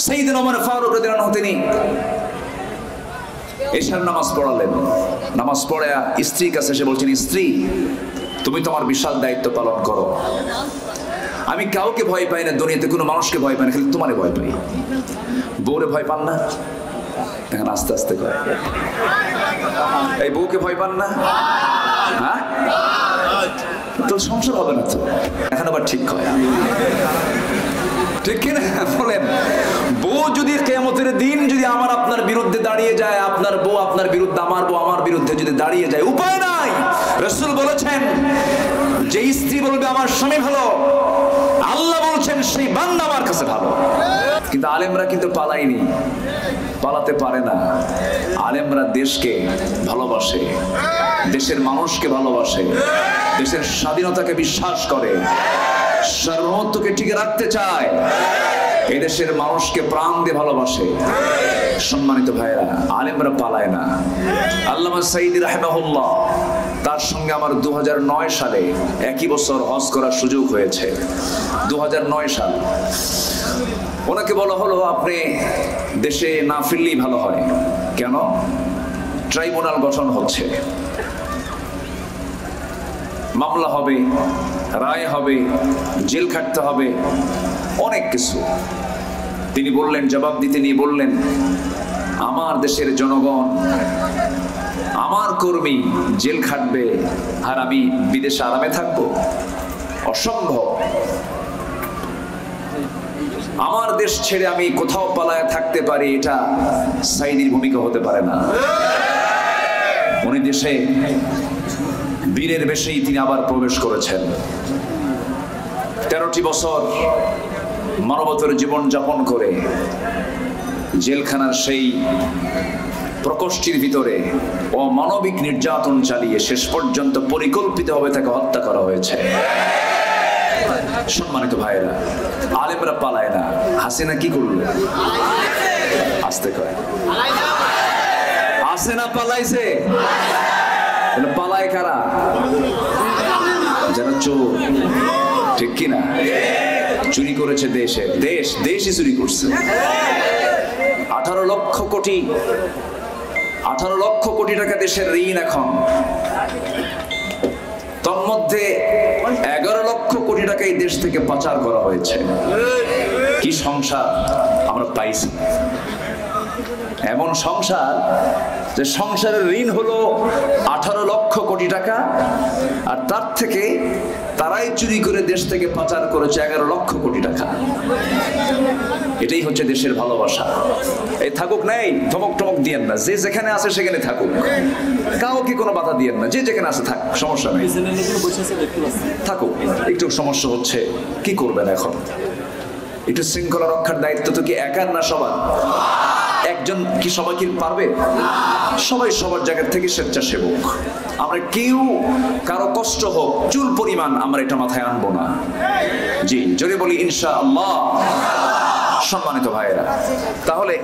সাইয়েদনা ওমর ফারুক রাদিয়াল্লাহু আনহু তিনি এশার নামাজ পড়ালেন। নামাজ পড়ে স্ত্রীর কাছে এসে বলছেন, স্ত্রী তুমি তোমার বিশাল দায়িত্ব পালন করো, আমি কাউকে ভয় পাই না, দুনিয়াতে কোনো মানুষকে ভয় পাই না, খালি তোমারে ভয় পাই। বউরে ভয় পান না? এখন আস্তে আস্তে কয়, এই বউকে ভয় পান না? হ্যাঁ, তো সংসার হবে না তো। এখন আবার ঠিক কয়, ঠিক কিনা বলেন? বউ যদি কিয়ামতের দিন যদি আমার আপনার বিরুদ্ধে দাঁড়িয়ে যায়, আপনার বউ আপনার বিরুদ্ধে, আমার বউ আমার বিরুদ্ধে যদি দাঁড়িয়ে যায়, উপায় নাই। রাসূল বলেছেন, যে স্ত্রী বলবে আমার স্বামী ভালো, আল্লাহ বলছেন সেই বান্দা আমার কাছে ভালো। কিন্তু আলেমরা কিন্তু পালায়নি, পালাতে পারে না। আলেমরা দেশকে ভালোবাসে, দেশের মানুষকে ভালোবাসে, দেশের স্বাধীনতাকে বিশ্বাস করে, সার্বভৌমত্বকে টিকে রাখতে চায়, এই দেশের মানুষকে প্রাণ দিয়ে ভালোবাসে। সম্মানিত ভাইরা, আলেমরা পালায় না। আল্লামা সাঈদী রাহিমাহুল্লাহ, তার সঙ্গে আমার 2009 সালে একই বছর হজ করার সুযোগ হয়েছে। 2009 সাল। ওনাকে বলা হলো, আপনি দেশে না ফিরলেই ভালো হয়। কেন? ট্রাইব্যুনাল গঠন হচ্ছে, মামলা হবে, রায় হবে, জেল খাটতে হবে, অনেক কিছু। তিনি বললেন, জবাব দিতে নিয়ে বললেন, আমার দেশের জনগণ, আমার কর্মী জেল খাটবে আর আমি বিদেশে আরামে থাকবো? অসম্ভব। আমার দেশ ছেড়ে আমি কোথাও পালায় থাকতে পারি, এটা সাঈদীর ভূমিকা হতে পারে না। উনি দেশে বীরের বেশেই তিনি আবার প্রবেশ করেছেন। 13টি বছর মানবতার জীবন যাপন করে জেলখানার সেই প্রকোষ্ঠীর ভিতরে অমানবিক নির্যাতন চালিয়ে শেষ পর্যন্ত পরিকল্পিতভাবে তাকে হত্যা করা হয়েছে। সম্মানিত ভাইরা, আলেমরা পালায় না। হাসিনা কি করল? আসতে কয়, হাসিনা পালাইছে। পালায় কারা? যারা চোর, ঠিক কিনা? চুরি করেছে দেশে, দেশই চুরি করছে। 18 লক্ষ কোটি টাকা দেশের ঋণ এখন। তন্মধ্যে 11 লক্ষ কোটি টাকা এই দেশ থেকে পাচার করা হয়েছে। কি সংসার আমরা পাইছি! এমন সংসার যে সংসারের ঋণ হলো 18 লক্ষ কোটি টাকা, আর তার থেকে তারাই চুরি করে দেশ থেকে পাচার করেছে 11 লক্ষ কোটি টাকা। এটাই হচ্ছে দেশের ভালোবাসা। এই থাকুক নাই, ধমক টমক দিয়েন না, যে যেখানে আছে সেখানে থাকুক, কাউকে কোনো বাধা দিয়েন না, যে যেখানে আছে থাক, সমস্যা নেই, থাকুক। একটু সমস্যা হচ্ছে, কি করবেন এখন? একটু শৃঙ্খলা রক্ষার দায়িত্ব তো কি একার না সবার? একজন কি সবাই কি পারবে? সবাই সবার জায়গা থেকে স্বেচ্ছাসেবক। আমরা কেউ কারো কষ্ট হোক চুল পরিমাণ আমরা এটা মাথায় আনবো না। জি, জোরে বলি ইনশাআল্লাহ। সম্মানিত ভাইয়েরা, তাহলে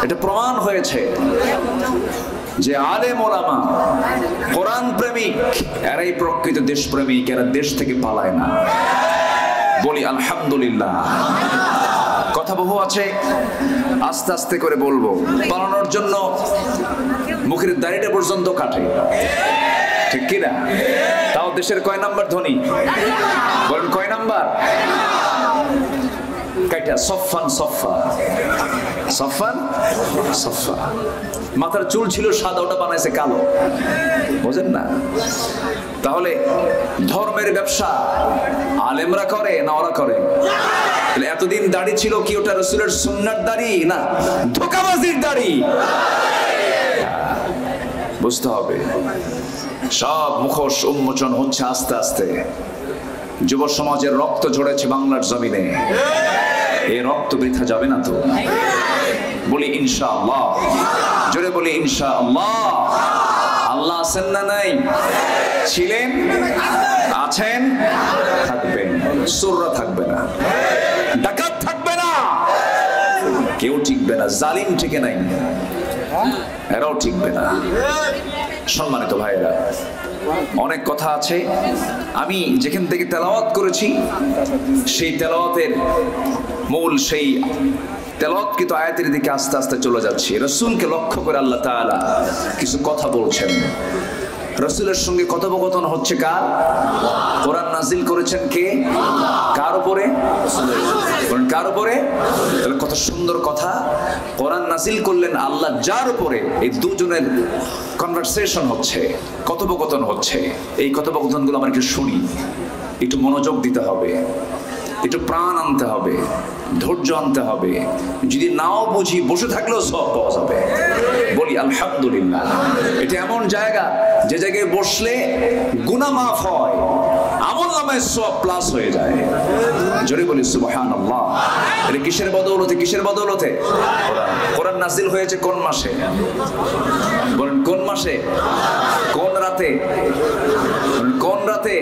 এটা প্রমাণ হয়েছে যে আলেম ওলামা, কোরআন প্রেমিক, এরাই প্রকৃত দেশপ্রেমিক, এরা দেশ থেকে পালায় না। বলি আলহামদুলিল্লাহ। কথা বহু আছে, আস্তে আস্তে করে বলবো। পালানোর জন্য মুখের দাড়িটা পর্যন্ত কাটে, ঠিক কিনা? তাও দেশের কয় নাম্বার ধনী? বলেন কয় নাম্বার? কাইটা সফান সফা, সফান সফা। মাথার চুল ছিল সাদা, ওটা বানাইছে কালো, বুঝেন না? তাহলে ধর্মের ব্যবসা আলেমরা করে না ওরা করে? এতদিন দাড়ি ছিল কি ওটা রাসূলের সুন্নাত দাড়ি না ধোঁকাবাজির দাড়ি? বুঝতে হবে। সব মুখোশ উন্মোচন হচ্ছে আস্তে আস্তে। যুব সমাজের রক্ত ঝরেছে বাংলার জমিনে, এই রক্ত বৃথা যাবে না তো? বলি ইনশাআল্লাহ। জোরে বলি ইনশাআল্লাহ। আল্লাহ আছেন না নাই? ছিলেন, আছেন, থাকবেন। চোররা থাকবে না, ডাকাত থাকবে না, কেউ টিকবে না, জালিম টিকে নাই, এরাও টিকবে না। সম্মানিত ভাইয়েরা, অনেক কথা আছে। আমি যেখান থেকে তেলাওয়াত করেছি সেই তেলাওয়াতের মূল সেই তেলাওয়াতকৃত আয়াতের দিকে আস্তে আস্তে চলে যাচ্ছি। রাসূলকে লক্ষ্য করে আল্লাহ তাআলা কিছু কথা বলছেন। রাসূলের সঙ্গে কথোপকথন হচ্ছে কার? কোরআন নাজিল করেছেন কে? কার উপরে? কার উপরে? তাহলে কত সুন্দর কথা। কোরআন নাজিল করলেন আল্লাহ যার উপরে, এই দুজনের কনভারসেশন হচ্ছে, কথোপকথন হচ্ছে। এই কথোপকথনগুলো আমরা একটু শুনি, একটু মনোযোগ দিতে হবে, একটু প্রাণ আনতে হবে, ধৈর্য আনতে হবে। যদি নাও বুঝি বসে থাকলেও সব পাওয়া যাবে। বলি আলহামদুলিল্লাহ। এটা এমন জায়গা যে জায়গায় বসলে গুনাহ মাফ হয়, আমল নামায় সব প্লাস হয়ে যায়। জোরে বলি সুবহানাল্লাহ। এটা কিসের বদৌলতে? কিসের বদৌলতে? কোরআন নাজিল হয়েছে কোন মাসে? বলেন কোন মাসে? কোন রাতে? কোন রাতে?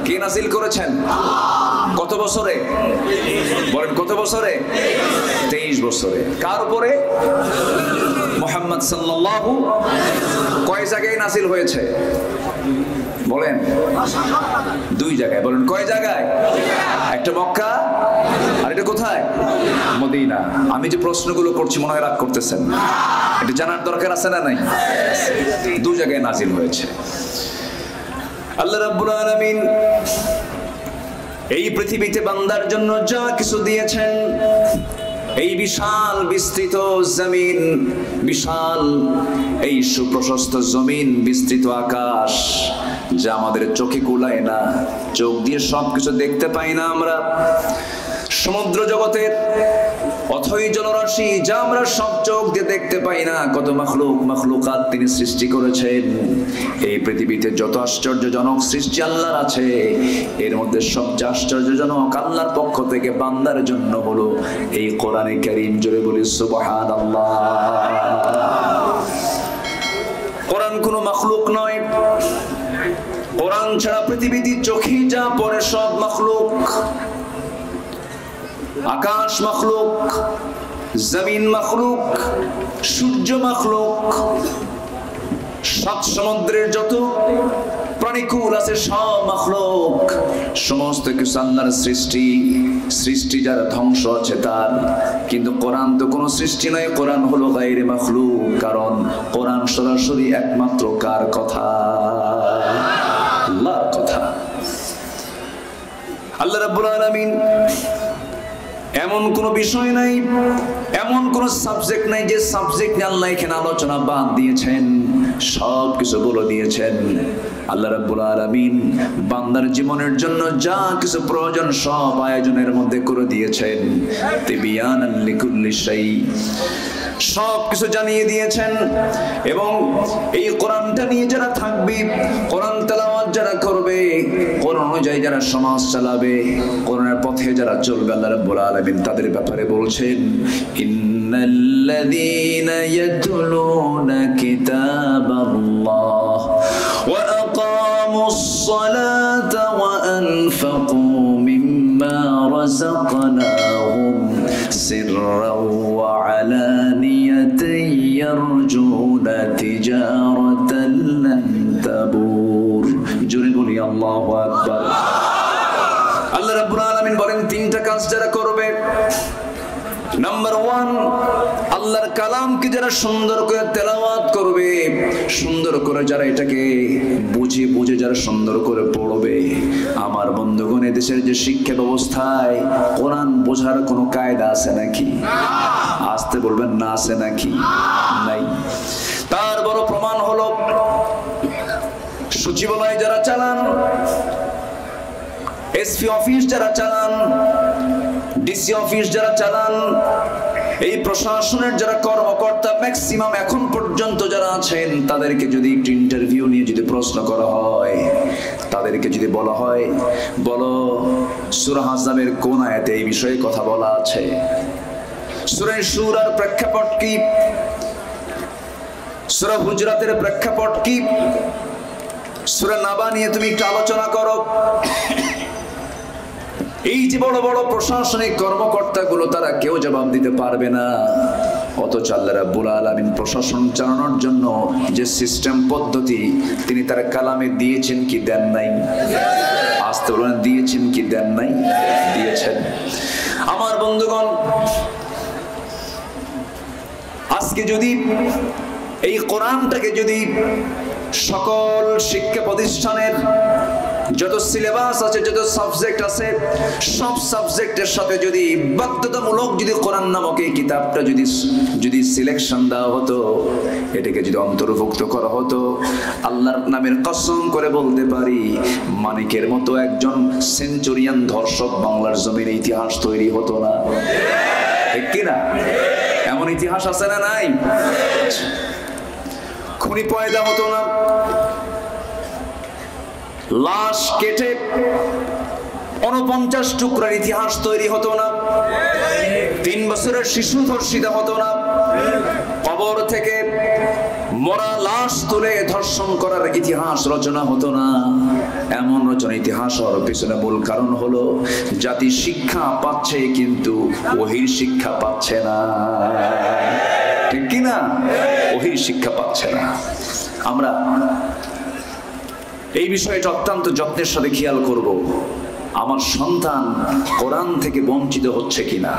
কে নাজিল করেছেন? কত বছরে? বলেন কত বছরে? 23 বছরে। কার উপরে? মুহাম্মদ সাল্লাল্লাহু। কয় জায়গায় নাজিল হয়েছে? বলেন। 2 জায়গায়। বলেন কয় জায়গায়? একটা মক্কা আর এটা কোথায়? মদিনা। আমি যে প্রশ্নগুলো করছি মনে হয় রাগ করতেছেন, এটা জানার দরকার আছে না নাই? 2 জায়গায় নাজিল হয়েছে। আল্লাহ রাব্বুল আলামিন এই পৃথিবীতে বান্দার জন্য যা কিছু দিয়েছেন, এই বিশাল বিস্তৃত জমিন, বিশাল এই সুপ্রশস্ত জমিন, বিস্তৃত আকাশ, যা আমাদের চোখে কুলায় না, চোখ দিয়ে সবকিছু দেখতে পাই না আমরা। সমুদ্র জগতের অথই জলরাশি, যা আমরা সব চোখ দিয়ে দেখতে পাই না, কত মাখলুকাত তিনি সৃষ্টি করেছেন। এই পৃথিবীতে যত আশ্চর্যজনক সৃষ্টি আল্লাহর আছে, এর মধ্যে সবচেয়ে আশ্চর্যজনক আল্লাহর পক্ষ থেকে বান্দার জন্য হলো এই কোরআনে কারীম। জোরে বলি সুবহানাল্লাহ। কোরআন কোনো মাখলুক নয়। কোরআন ছাড়া পৃথিবীতে চোখে যা পড়ে সব মাখলুক। আকাশ মখলুক, জমিন মখলুক, সূর্য মখলুক, সাত সমুদ্রের যত প্রাণীকুল আছে সব মখলুক। সমস্ত কিছু আল্লাহর সৃষ্টি। সৃষ্টি যার ধ্বংস আছে তার, কিন্তু কোরআন তো কোনো সৃষ্টি নয়। কোরআন হলো গায়রে মখলুক, কারণ কোরআন সরাসরি একমাত্র কার কথা? আল্লাহর কথা। আল্লাহ রাব্বুল আলামিন এমন কোন বিষয় নাই, এমন কোন সাবজেক্ট নাই যে সাবজেক্ট নিয়ে আল্লাহ এখানে আলোচনা বাদ দিয়েছেন। সব কিছু বলে দিয়েছেন। আল্লাহ রাব্বুল আলামিন বান্দার জীবনের জন্য যা কিছু প্রয়োজন সব আয়োজনের মধ্যে করে দিয়েছেন। তিবিয়ানান লিকুল্লি শাই, সব কিছু জানিয়ে দিয়েছেন। এবং এই কোরআনটা নিয়ে যারা থাকবে, কোরআন তেলাওয়াত যারা করবে, কোরআন অনুযায়ী যারা সমাজ চালাবে, কোরআনের পথে যারা চলবে, আল্লাহ রাব্বুল আলামিন তাদের ব্যাপারে বলছেন, ইন্নাল্লাযীনা ইয়াতলুনা কিতাবাল্লাহ ওয়া আকামুস সালাতা ওয়া আনফাকু মিম্মা রাযাকনাহুম সিররাও ওয়া আলানিয়াতান ইয়ারজুনা তিজারাতান লান তাবুর। জোরে বলি আল্লাহু আকবার। আল্লাহ রাব্বুল আলামিন বলেন 3টা কাজ যারা করবে। নাম্বার 1, আল্লাহর কালামকে যারা সুন্দর করে তেলাওয়াত করবে, সুন্দর করে যারা এটাকে বুঝে বুঝে যারা সুন্দর করে পড়বে। আমার বন্ধুগণ, দেশের যে শিক্ষা ব্যবস্থায় কোরআন বোঝার কোনো কায়দা আছে নাকি? আসতে বলবেন না, আছে নাকি? নাই। তার বড় প্রমাণ হলো সচিবালয় যারা চালান, এসপি অফিস যারা চালান, ডিসি অফিস যারা চালান, এই প্রশাসনের যারা কর্মকর্তা ম্যাক্সিমাম এখন পর্যন্ত যারা আছেন, তাদেরকে যদি একটু ইন্টারভিউ নিয়ে যদি প্রশ্ন করা হয়, তাদেরকে যদি বলা হয় বলো সূরা আহজাবের কোন আয়াতে এই বিষয়ে কথা বলা আছে, সূরা শূরার প্রেক্ষাপট কি, সূরা হুজরাতের প্রেক্ষাপট কি, সূরা নাবা নিয়ে তুমি একটু আলোচনা করো। এই যে বড় বড় প্রশাসনিক কর্মকর্তাগুলো, তারা কেউ জবাব দিতে পারবে না। অথচ আল্লাহ রাব্বুল আলামিন প্রশাসন চালানোর জন্য যে সিস্টেম পদ্ধতি তিনি তার কালামে দিয়েছেন কি দেন নাই? আসতে বলেন, দিয়েছেন কি দেন নাই? দিয়েছেন। আমার বন্ধুগণ, আজকে যদি এই কোরআনটাকে যদি সকল শিক্ষা প্রতিষ্ঠানের যত সিলেবাস আছে, যত সাবজেক্ট আছে, সব সাবজেক্টের সাথে যদি বাধ্যতামূলক যদি কোরআন নামক এই কিতাবটা যদি সিলেকশন দেওয়া হতো, এটাকে যদি অন্তর্ভুক্ত করা হতো, আল্লাহর নামের কসম করে বলতে পারি মানিকের মতো একজন সেঞ্চুরিয়ান ধর্ষক বাংলার জমিনে ইতিহাস তৈরি হতো না। ঠিক কিনা? এমন ইতিহাস আছে না নাই? খুনি পয়দা হতো না, লাশ কেটে 49 টুকরার ইতিহাস তৈরি হতো না, 3 বছরের শিশু ধর্ষিত হতো না, কবর থেকে মরা লাশ তুলে ধর্ষণ করার ইতিহাস রচনা হতো না। এমন রচনা ইতিহাস হওয়ার পিছনে মূল কারণ হলো জাতি শিক্ষা পাচ্ছে কিন্তু ওহির শিক্ষা পাচ্ছে না। ঠিক কিনা? ওহির শিক্ষা পাচ্ছে না। আমরা এই বিষয়টা অত্যন্ত যত্নের সাথে খেয়াল করব, আমার সন্তান কোরআন থেকে বঞ্চিত হচ্ছে কিনা,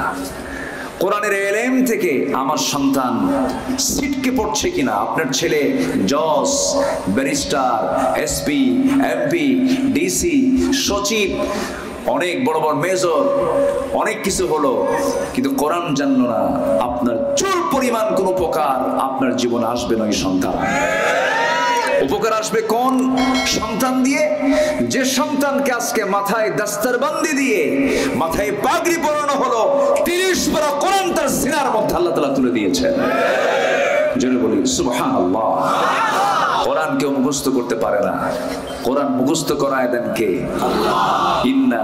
কোরআনের এলেম থেকে আমার সন্তান ছিটকে পড়ছে কিনা। আপনার ছেলে জজ, ব্যারিস্টার, এসপি, এমপি, ডিসি, সচিব, অনেক বড় বড় মেজর, অনেক কিছু হলো, কিন্তু কোরআন জানলো না। আপনার চুল পরিমাণ কোন উপকার আপনার জীবনে আসবে না। ওই সন্তান উপকার আসবে কোন সন্তান দিয়ে? যে সন্তানকে আজকে মাথায় দাস্তারবন্দি দিয়ে মাথায় পাগড়ি পরানো হলো, 30 পারা কোরআন তার সিনার মধ্যে আল্লাহ তাআলা তুলে দিয়েছেন। জেনে বলি সুবহানাল্লাহ। কোরআন কেউ মুখস্থ করতে পারে না, কোরআন মুখস্থ করায় দেন কে? আল্লাহ। ইন্না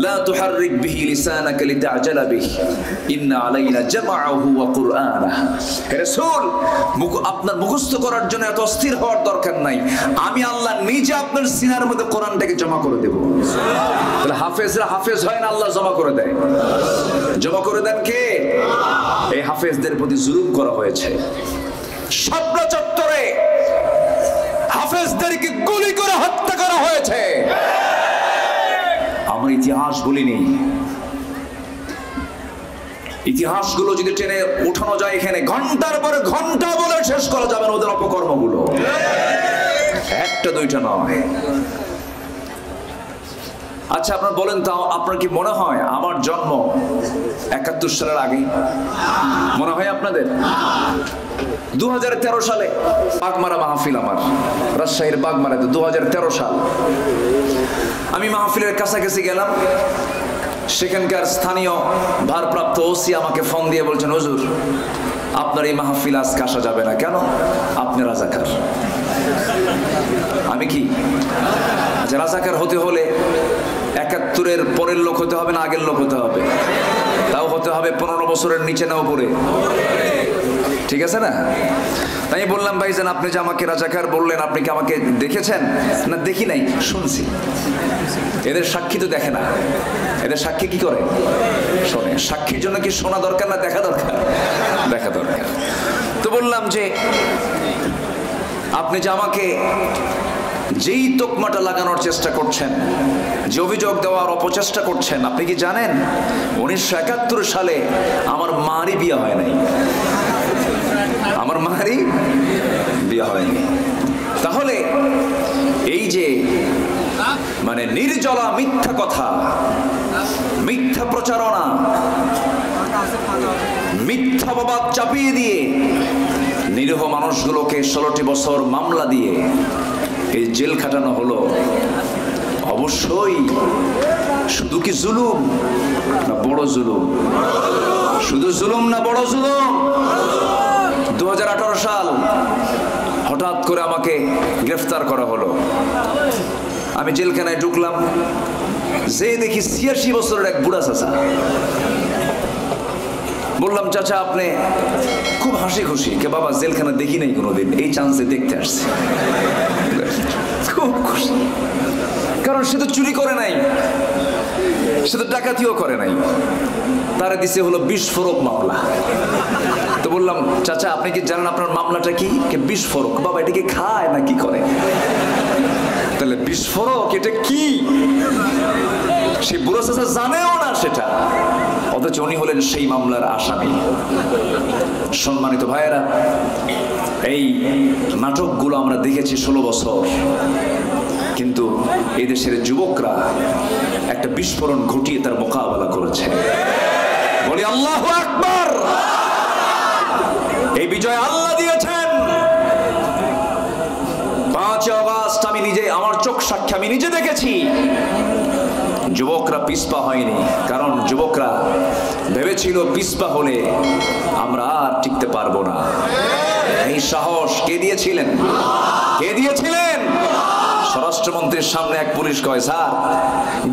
লা তুহাররিক বিহি লিসানাকা লিতা'জালা বিহি ইন্না আলাইনা জামাআহু ওয়া কুরআনাহু। হে রাসূল, আপনার মুখস্থ করার জন্য এত অস্থির হওয়ার দরকার নাই, আমি আল্লাহ নিজে আপনার সিনার মধ্যে কোরআনটাকে জমা করে দেব। তাহলে হাফেজরা হাফেজ হয় না, আল্লাহ জমা করে দেয়। জমা করে দেন কে? এই হাফেজদের প্রতি জুলুম করা হয়েছে। শাপলা চত্বরে হাফেজদেরকে গুলি করে হত্যা করা হয়েছে। আমরা ইতিহাস বলিনি। ইতিহাসগুলো যদি টেনে উঠানো যায় এখানে ঘন্টার পর ঘন্টা বলে শেষ করা যাবে না ওদের অপকর্মগুলো, একটা দুইটা নয়। আচ্ছা, আপনার বলেন তো, আপনার কি মনে হয় আমার জন্ম 71 সালের আগে? মনে হয় আপনাদের? 2013 সালে বাগমারা মাহফিল, আমার রাজশাহীর বাগমারাতে 2013 সাল। আমি মাহফিলের কাছাকাছি গেলাম, সেখানকার স্থানীয় ভারপ্রাপ্ত ওসি আমাকে ফোন দিয়ে বলছেন, হুজুর আপনার এই মাহফিল আজকে আসা যাবে না। কেন? আপনি রাজাকার। আমি কি? আচ্ছা, রাজাকার হতে হলে 71-এর পরের লোক হতে হবে না আগের লোক হতে হবে? তাও হতে হবে 15 বছরের নিচে না উপরে। ঠিক আছে না? তাই বললাম, ভাইজান আপনি যে আমাকে রাজাকার বললেন, আপনি কি আমাকে দেখেছেন? না দেখি নাই, শুনছি। এদের সাক্ষী তো দেখে না, এদের সাক্ষী কি করে? শোনে। সাক্ষীর জন্য কি শোনা দরকার না দেখা দরকার? দেখা দরকার। তো বললাম যে আপনি যে আমাকে যেই তোকমাটা লাগানোর চেষ্টা করছেন, যে অভিযোগ দেওয়ার অপচেষ্টা করছেন, আপনি কি জানেন 1971 সালে আমার মারই বিয়ে হয় নাই। আমার মারই বিয়ে হয়নি। তাহলে এই যে মানে নির্জলা মিথ্যা কথা, মিথ্যা প্রচারণা, মিথ্যা বাবাদ চাপিয়ে দিয়ে নিরীহ মানুষগুলোকে 16টি বছর মামলা দিয়ে এই জেল খাটানো হলো, অবশ্যই শুধু কি জুলুম না বড় জুলুম? শুধু জুলুম না বড় জুলুম? 2018 সাল হঠাৎ করে আমাকে গ্রেফতার করা হলো। আমি জেলখানায় ঢুকলাম, যে দেখি 86 বছরের এক বুড়া চাচা। বললাম, চাচা আপনি? খুব হাসি খুশি, কে বাবা জেলখানা দেখি নাই কোনোদিন, এই চান্সে দেখতে আসছে। খুব খুশি, কারণ সে তো চুরি করে নাই, সে তো ডাকাতিও করে নাই, তারা দিছে হলো বিস্ফোরক মামলা। তো বললাম, চাচা আপনি কি জানেন আপনার মামলাটা কি? বিস্ফোরক। বাবা এটা কি খায় না কি করে? তাহলে বিস্ফোরক এটা কি? সে বুড়ো চাচা জানেও না সেটা, অথচ উনি হলেন সেই মামলার আসামি। সম্মানিত ভাইয়েরা, এই নাটকগুলো আমরা দেখেছি 16 বছর, কিন্তু এই দেশের যুবকরা একটা বিস্ফোরণ ঘটিয়ে তার মোকাবেলা করেছে। বলি আল্লাহু আকবার। এই বিজয় আল্লাহ দিয়েছেন। 5 আগস্ট আমি নিজে, আমার চোখ সাক্ষী, আমি নিজে দেখেছি যুবকরা পিছপা হয়নি। কারণ যুবকরা ভেবেছিল পিছপা হলে আমরা আর টিকতে পারবো না। এই সাহস কে দিয়েছিলেন? কে দিয়েছিলেন? স্বরাষ্ট্রমন্ত্রীর সামনে এক পুলিশ কয়, স্যার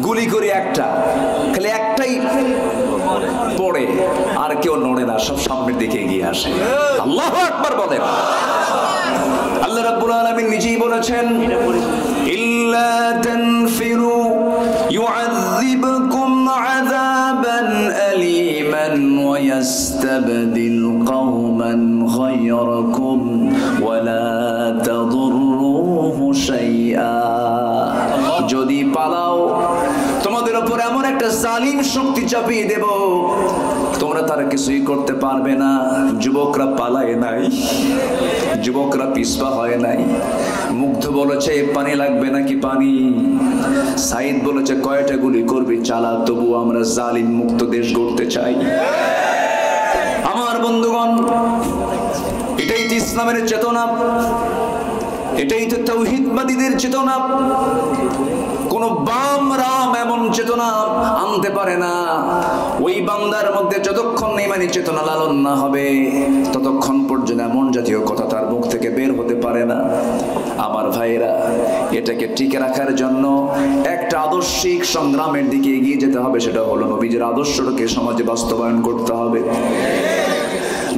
গুলি করি একটা, খালি একটাই পড়ে, আর কেউ নড়ে না, সব সামনের দিকে এগিয়ে আসে। আল্লাহু আকবার বলেন। আল্লাহ রাব্বুল আলামিন নিজেই বলেছেন, ইল্লা তানফিরু ইউআযিবকুম আযাবান আলীমান ওয়া ইস্তাবদিল কওমান গায়রাকুম ওয়া লা তাদুররুহু শাইআ। যদি পালাও তোমাদের উপর এমন একটা জালিম শক্তি চাপিয়ে দেব, তোমরা তার কিছুই করতে পারবে না। যুবকরা পালায় নাই, যুবকরা পিছপা হয় নাই। মুগ্ধ বলেছে পানি লাগবে নাকি পানি, সাইদ বলেছে কয়টা গুলি করবি চালা, তবু আমরা জালিম মুক্ত দেশ গড়তে চাই। আমার বন্ধুগণ, এটাই তো ইসলামের চেতনা, এটাই তো তাওহীদবাদীদের চেতনা। কোন বাম রাম এমন চেতনা আনতে পারে না। ওই বান্দার মধ্যে যতক্ষণ ইমানি চেতনা লালন না হবে, ততক্ষণ পর্যন্ত এমন জাতীয় কথা তার মুখ থেকে বের হতে পারে না। আমার ভাইরা, এটাকে টিকে রাখার জন্য একটা আদর্শিক সংগ্রামের দিকে এগিয়ে যেতে হবে। সেটা হলো নবীজির আদর্শটাকে সমাজে বাস্তবায়ন করতে হবে,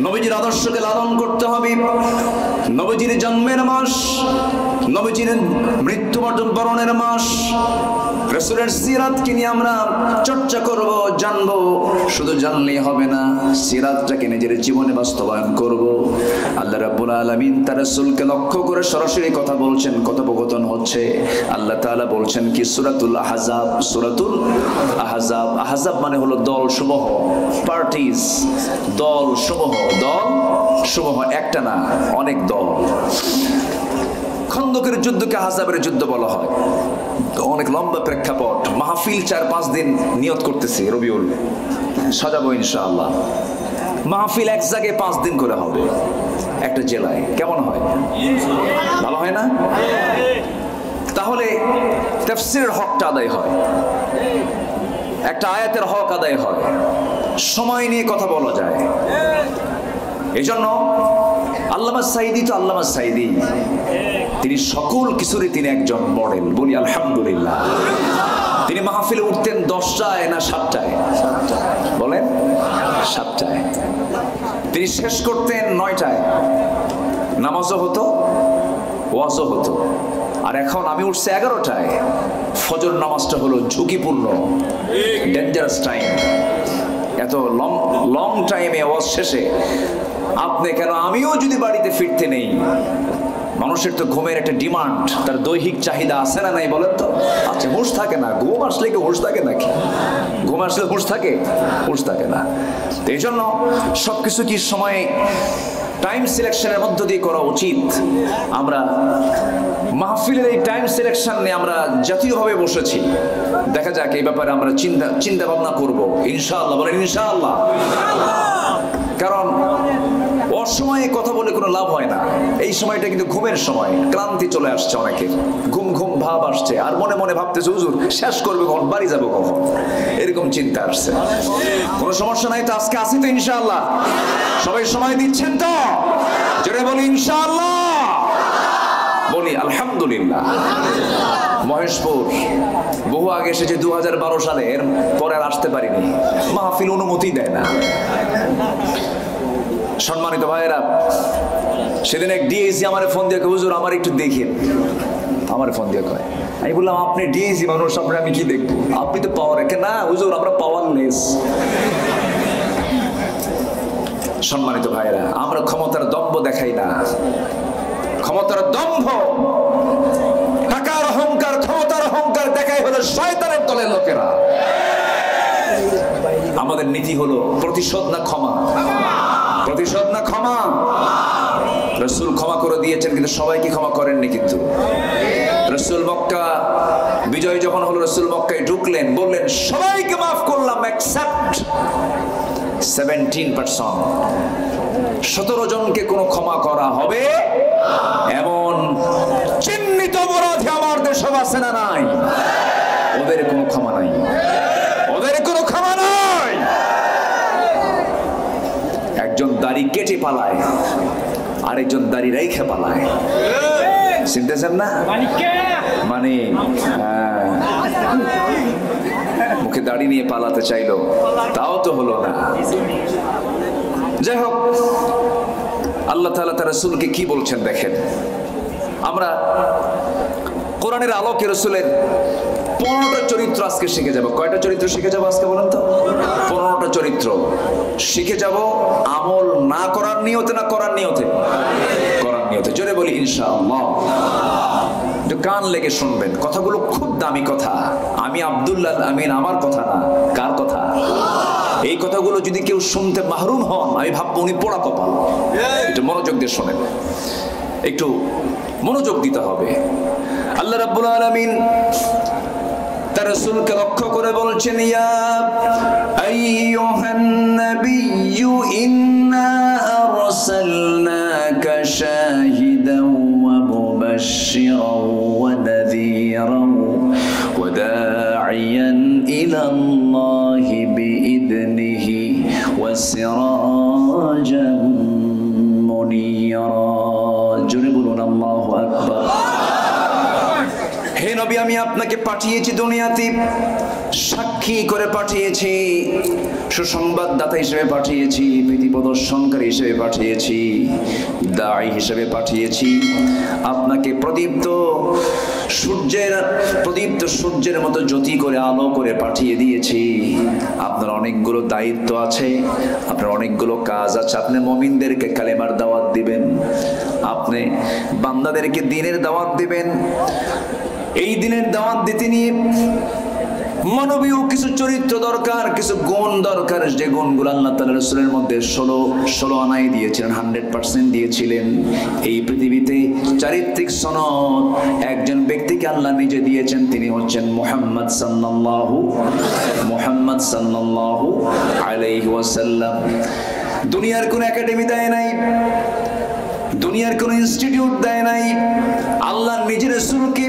নবীজির আদর্শকে লালন করতে হবে। নবীজির জন্মের মাস, নবীজির মৃত্যুবরণ বরণের মাস, রাসূলের সিরাতকে নিয়ে আমরা চর্চা করব, জানবো। শুধু জানলেই হবে না, সিরাতটাকে নিজের জীবনে বাস্তবায়ন করব। আল্লাহ রাব্বুল আলামিন তার রাসূলকে লক্ষ্য করে সরাসরি কথা বলছেন, কথোপকথন হচ্ছে। আল্লাহ তাআলা বলছেন কি, সূরাতুল আহজাব, সূরাতুল আহজাব। আহজাব মানে হলো দল সমূহ, পার্টিজ, দল সমূহ, দল সমূহ, একটা না, অনেক দল। খন্দকের যুদ্ধকে আহজাবের যুদ্ধ বলা হয়। অনেক লম্বা প্রেক্ষাপট, মাহফিল 4-5 দিন নিয়ত করতেছি, রবিউল সাজাবো ইনশাআল্লাহ। মাহফিল এক জায়গায় 5 দিন করে হবে একটা জেলায়, কেমন হয়? ভালো হয় না? তাহলে তাফসীরের হকটা আদায় হয়, একটা আয়াতের হক আদায় হয়, সময় নিয়ে কথা বলা যায়। এই জন্য আল্লামা সাঈদী তো আল্লামা সাঈদী, তিনি সকল কিছুরই তিনি একজন মডেল। বলি আলহামদুলিল্লাহ। তিনি মাহফিলে উঠতেন 10টায় না 7টায়? বলেন 7টায়। তিনি শেষ করতেন 9টায়। নামাজও হতো, ওয়াজও হতো। আর এখন আমি উঠছি 11টায়। ফজর নামাজটা হলো ঝুঁকিপূর্ণ, ডেঞ্জারাস টাইম। এত লং টাইমে ওয়াজ শেষে আপনি কেন, আমিও যদি বাড়িতে ফিরতে নেই, মানুষের তো ঘুমের একটা ডিমান্ড, তার দৈহিক চাহিদা আছে না নাই বলেন তো? আচ্ছা, হুঁশ থাকে না। ঘুম আসলে কি হুঁশ থাকে নাকি? ঘুম আসলে হুঁশ থাকে? হুঁশ থাকে না। তো এই জন্য সবকিছু কি সময় টাইম সিলেকশনের মধ্য দিয়ে করা উচিত। আমরা মাহফিলের এই টাইম সিলেকশন নিয়ে আমরা জাতীয়ভাবে বসেছি। দেখা যাক এই ব্যাপারে আমরা চিন্তা ভাবনা করবো ইনশাআল্লাহ। বলেন ইনশাআল্লাহ। কারণ অসময়ে কথা বলে কোনো লাভ হয় না। এই সময়টা কিন্তু ঘুমের সময়, ক্লান্তি চলে আসছে অনেকের, ঘুম ঘুম ভাব আসছে, আর মনে মনে ভাবতেছে হুজুর শেষ করবে কখন, বাড়ি যাবো কখন, এরকম চিন্তা আসছে। কোনো সমস্যা নাই তো, আজকে আসি তো ইনশাআল্লাহ। সবাই সময় দিচ্ছেন তো? জোরে বলি ইনশাআল্লাহ। বলি আলহামদুলিল্লাহ। মহেশপুর বহু আগে এসেছে 2012 সালে, এর পরে আর আসতে পারিনি, মাহফিল অনুমতি দেয় না। সম্মানিত ভাইয়েরা, সেদিন এক ডিএসি আমার ফোন দিয়ে হুজুর আমার একটু দেখেন, আমার ফোন দিয়ে কয়। আমি বললাম আপনি ডিএসি মানুষ, আপনার আমি কি দেখবো, আপনি তো পাওয়ার। না হুজুর, আমরা পাওয়ারলেস। সম্মানিত ভাইয়েরা, আমরা ক্ষমতার দম্ভ দেখাই না। ক্ষমতার দম্ভ, টাকার অহংকার, ক্ষমতার অহংকার দেখাই হলো শয়তানের দলের লোকেরা। আমাদের নীতি হলো প্রতিশোধ না ক্ষমা, প্রতিশোধ না ক্ষমা। রাসূল ক্ষমা করে দিয়েছেন, কিন্তু সবাইকে ক্ষমা করেননি। কিন্তু রাসূল মক্কা বিজয় যখন হলো, রাসূল মক্কায় ঢুকলেন, বললেন সবাইকে মাফ করলাম এক্সেপ্ট 17%। 17 জনকে কোনো ক্ষমা করা হবে এমন চিহ্নিত অপরাধী আমার দেশে আছে না নাই? ওদের কোনো ক্ষমা নাই, ওদের কোনো ক্ষমা নাই। একজন দাড়ি কেটে পালায়, আরেকজন দাড়ি রেখে পালায়। চিনতেছেন না? মানে মুখে দাড়ি নিয়ে পালাতে চাইলো, তাও তো হলো না। যাই হোক, আল্লাহ তাআলা তার রাসূলকে কি বলছেন দেখেন। আমরা কোরআনের আলোকে রাসূলের 15টা চরিত্র আজকে শিখে যাব। কয়টা চরিত্র শিখে যাব আজকে বলেন তো? 15টা চরিত্র শিখে যাব। আমল না করার নিয়তে না করার নিয়তে? করার নিয়তে। জোরে বলি ইনশাআল্লাহ। একটু কান লেগে শুনবেন, কথাগুলো খুব দামি কথা। আমি আব্দুল্লাহ আমিন, আমার কথা না। কার কথা? এই কথাগুলো যদি কেউ শুনতে মাহরুম হন, আমি ভাববো উনি পোড়া কপাল। একটু মনোযোগ দিয়ে শোনেন, একটু মনোযোগ দিতে হবে। আল্লাহ রাব্বুল আলামিন তার রাসূলকে লক্ষ্য করে বলছেন, ইয়া আইয়ুহান নাবিয়্যু ইন্না আরসালনাকা শাহিদান ওয়া মুবাশশিরান ওয়া নাযীরান ওয়া দা'iয়ান ইলা আল্লাহি বিইذনিহি ওয়া সিরাজান মুনীরা। জোরে বলুন আল্লাহু আকবার। হে নবী, আমি আপনাকে পাঠিয়েছি দুনিয়াতে, সাক্ষী করে পাঠিয়েছি, সুসংবাদদাতা হিসেবে পাঠিয়েছি, পৃথিবী প্রদর্শনকারী হিসেবে পাঠিয়েছি, দাঈ হিসেবে পাঠিয়েছি। আপনাকে প্রদীপ্ত সূর্যের মতো জ্যোতি করে, আলো করে পাঠিয়ে দিয়েছি। আপনার অনেকগুলো দায়িত্ব আছে, আপনার অনেকগুলো কাজ আছে। আপনি মুমিনদেরকে কালেমার দাওয়াত দিবেন, আপনি বান্দাদেরকে দ্বীনের দাওয়াত দিবেন। এই দিনের দাওয়াত দিতে নিয়ে মানবীয় কিছু চরিত্র দরকার, কিছু গুণ দরকার, যে গুণগুলো আল্লাহ তাআলা রাসূলের মধ্যে 16 আনাই দিয়েছিলেন, 100% দিয়েছিলেন। এই পৃথিবীতে চারিত্রিক সনদ একজন ব্যক্তিকে আল্লাহ নিজে দিয়েছেন, তিনি হচ্ছেন মুহাম্মদ সাল্লাল্লাহু আলাইহি ওয়াসাল্লাম। দুনিয়ার কোন একাডেমি দেয় নাই, দুনিয়ার কোন ইনস্টিটিউট দেয় নাই। আল্লাহ নিজের রাসূলকে